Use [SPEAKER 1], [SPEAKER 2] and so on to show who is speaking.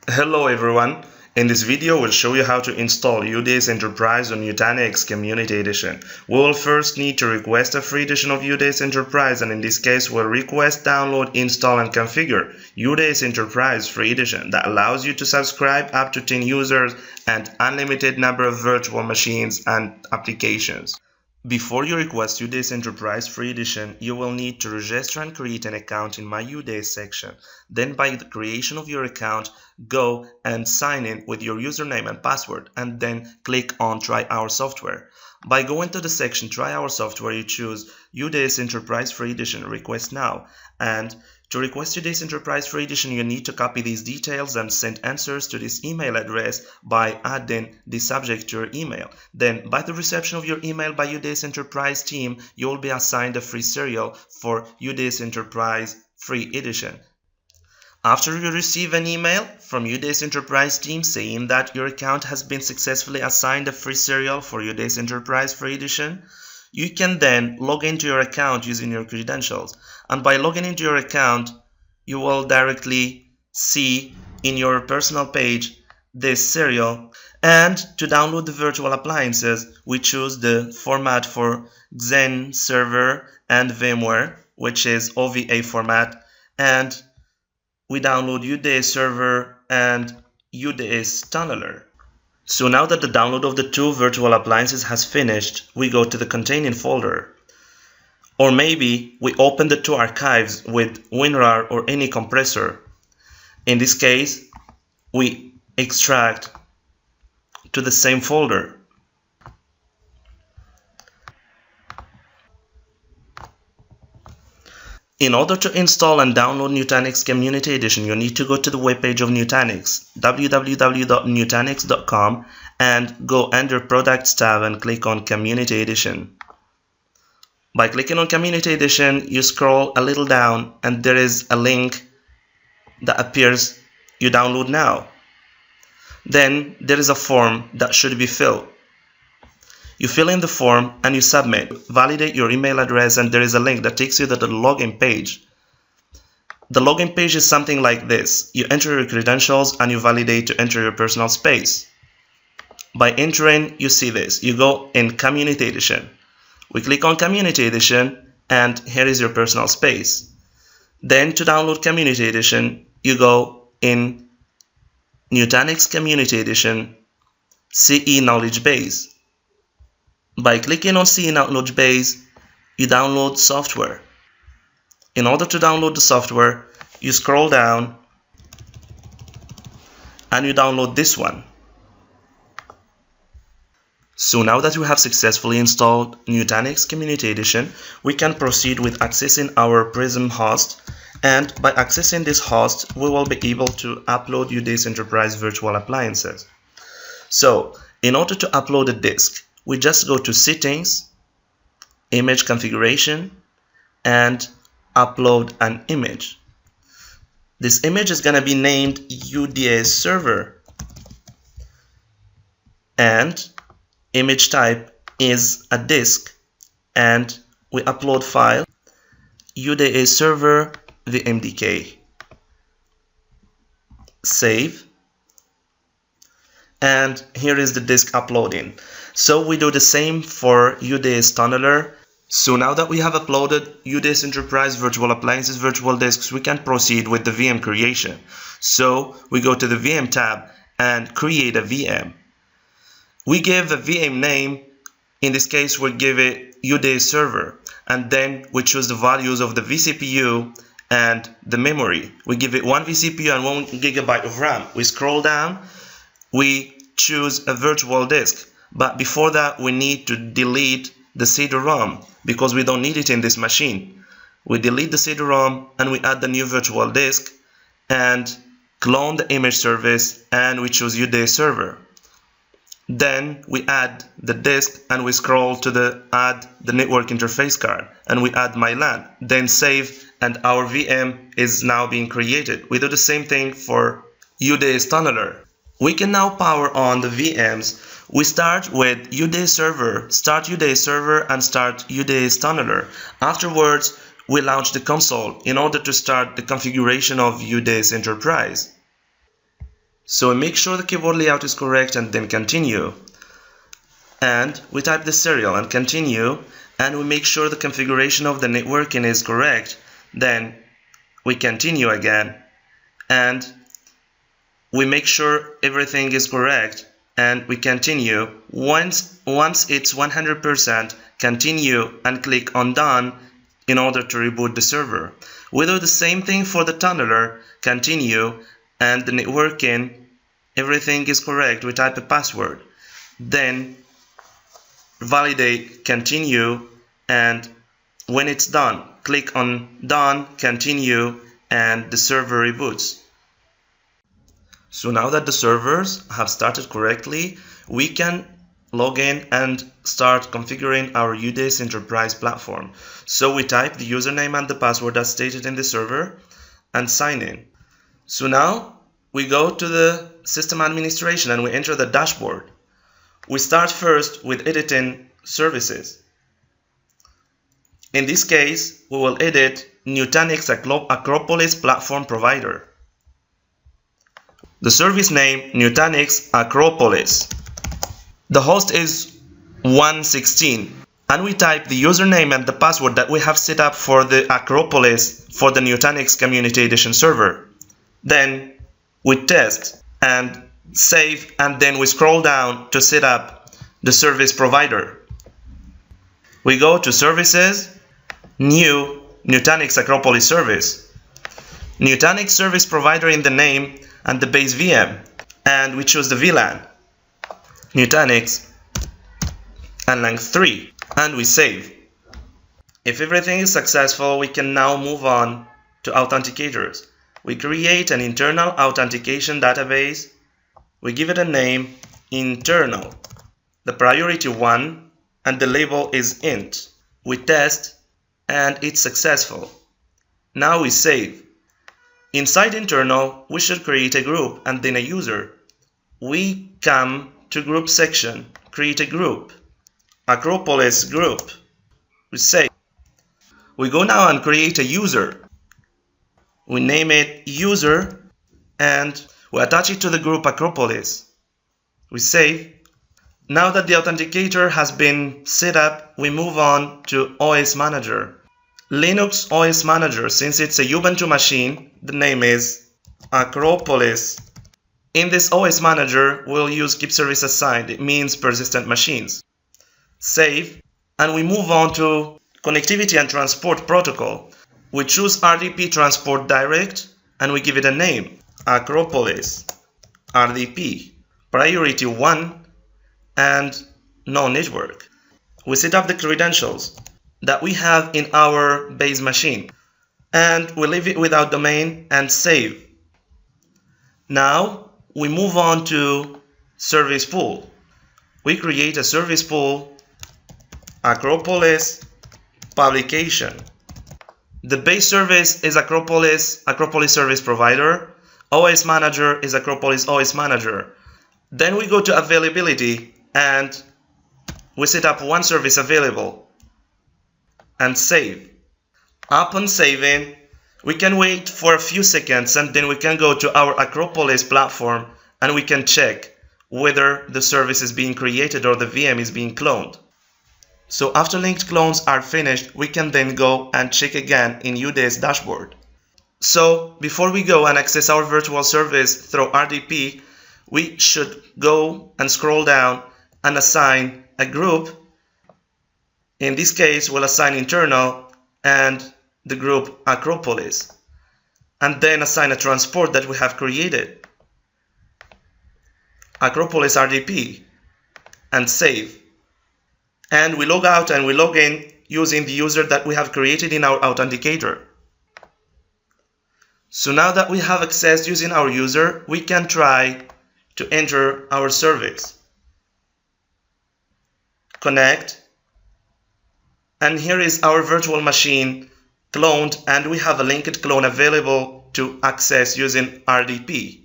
[SPEAKER 1] Hello everyone. In this video, we'll show you how to install UDS Enterprise on Nutanix Community Edition. We will first need to request a free edition of UDS Enterprise, and in this case, we'll request, download, install, and configure UDS Enterprise Free Edition that allows you to subscribe up to 10 users and unlimited number of virtual machines and applications. Before you request UDS Enterprise Free Edition, you will need to register and create an account in My UDS section. Then by the creation of your account, go and sign in with your username and password, and then click on Try Our Software. By going to the section Try Our Software, you choose UDS Enterprise Free Edition, request now. And to request UDS Enterprise Free Edition, you need to copy these details and send answers to this email address by adding the subject to your email. Then, by the reception of your email by UDS Enterprise team, you will be assigned a free serial for UDS Enterprise Free Edition. After you receive an email from UDS Enterprise team saying that your account has been successfully assigned a free serial for UDS Enterprise Free Edition, you can then log into your account using your credentials. And by logging into your account, you will directly see in your personal page this serial. And to download the virtual appliances, we choose the format for Xen Server and VMware, which is OVA format, and we download UDS Server and UDS Tunneler. So now that the download of the two virtual appliances has finished, we go to the containing folder. Or maybe we open the two archives with WinRAR or any compressor. In this case, we extract to the same folder. In order to install and download Nutanix Community Edition, you need to go to the webpage of Nutanix, www.nutanix.com, and go under Products tab and click on Community Edition. By clicking on Community Edition, you scroll a little down and there is a link that appears, you download now. Then there is a form that should be filled. You fill in the form and you submit. Validate your email address and there is a link that takes you to the login page. The login page is something like this. You enter your credentials and you validate to enter your personal space. By entering, you see this. You go in Community Edition. We click on Community Edition and here is your personal space. Then to download Community Edition, you go in Nutanix Community Edition CE Knowledge Base. By clicking on CE Knowledge Base, you download software. In order to download the software, you scroll down and you download this one. So now that we have successfully installed Nutanix Community Edition, we can proceed with accessing our Prism host. And by accessing this host, we will be able to upload UDS Enterprise virtual appliances. So in order to upload a disk, we just go to Settings, Image Configuration, and upload an image. This image is going to be named UDS Server, and image type is a disk, and we upload file UDS Server VMDK. Save. And here is the disk uploading. So we do the same for UDS Tunneler. So now that we have uploaded UDS Enterprise virtual appliances virtual disks, we can proceed with the VM creation. So we go to the VM tab and create a VM. We give a VM name. In this case, we'll give it UDS Server. And then we choose the values of the vCPU and the memory. We give it 1 vCPU and 1 GB of RAM. We scroll down. We choose a virtual disk, but before that we need to delete the CD-ROM because we don't need it in this machine. We delete the CD-ROM and we add the new virtual disk and clone the image service and we choose UDS Server. Then we add the disk and we scroll to the add the network interface card and we add my LAN. Then save and our VM is now being created. We do the same thing for UDS Tunneler. We can now power on the VMs. We start with UDS Server, start UDS Server and start UDS Tunneler. Afterwards, we launch the console in order to start the configuration of UDS Enterprise. So we make sure the keyboard layout is correct and then continue. And we type the serial and continue, and we make sure the configuration of the networking is correct. Then we continue again, and we make sure everything is correct, and we continue. Once it's 100%, continue and click on done in order to reboot the server. We do the same thing for the tunneler. Continue, and the networking, everything is correct. We type a password, then validate, continue, and when it's done, click on done, continue, and the server reboots. So now that the servers have started correctly, we can log in and start configuring our UDS Enterprise platform. So we type the username and the password as stated in the server and sign in. So now we go to the system administration and we enter the dashboard. We start first with editing services. In this case, we will edit Nutanix Acropolis platform provider. The service name Nutanix Acropolis. The host is 116, and we type the username and the password that we have set up for the Acropolis for the Nutanix Community Edition server. Then we test and save, and then we scroll down to set up the service provider. We go to Services, New, Nutanix Acropolis Service. Nutanix Service Provider in the name and the base VM, and we choose the VLAN, Nutanix, and length 3, and we save. If everything is successful, we can now move on to authenticators. We create an internal authentication database. We give it a name, internal, the priority 1, and the label is int. We test, and it's successful. Now we save. Inside internal, we should create a group and then a user. We come to group section, create a group, Acropolis group. We save. We go now and create a user. We name it user and we attach it to the group Acropolis. We save. Now that the authenticator has been set up, we move on to OS Manager. Linux OS Manager, since it's a Ubuntu machine, the name is Acropolis. In this OS Manager, we'll use keep service assigned. It means persistent machines. Save, and we move on to Connectivity and Transport Protocol. We choose RDP Transport Direct, and we give it a name, Acropolis RDP, priority 1, and no network. We set up the credentials that we have in our base machine, and we leave it without domain and save. Now we move on to service pool. We create a service pool, Acropolis publication. The base service is Acropolis Service Provider. OS Manager is Acropolis OS Manager. Then we go to availability and we set up one service available and save. Upon saving, we can wait for a few seconds and then we can go to our Acropolis platform and we can check whether the service is being created or the VM is being cloned. So after linked clones are finished, we can then go and check again in UDS dashboard. So before we go and access our virtual service through RDP, we should go and scroll down and assign a group. In this case, we'll assign internal and the group Acropolis, and then assign a transport that we have created, Acropolis RDP, and save. And we log out and we log in using the user that we have created in our authenticator. So now that we have accessed using our user, we can try to enter our service. Connect, and here is our virtual machine cloned, and we have a linked clone available to access using RDP.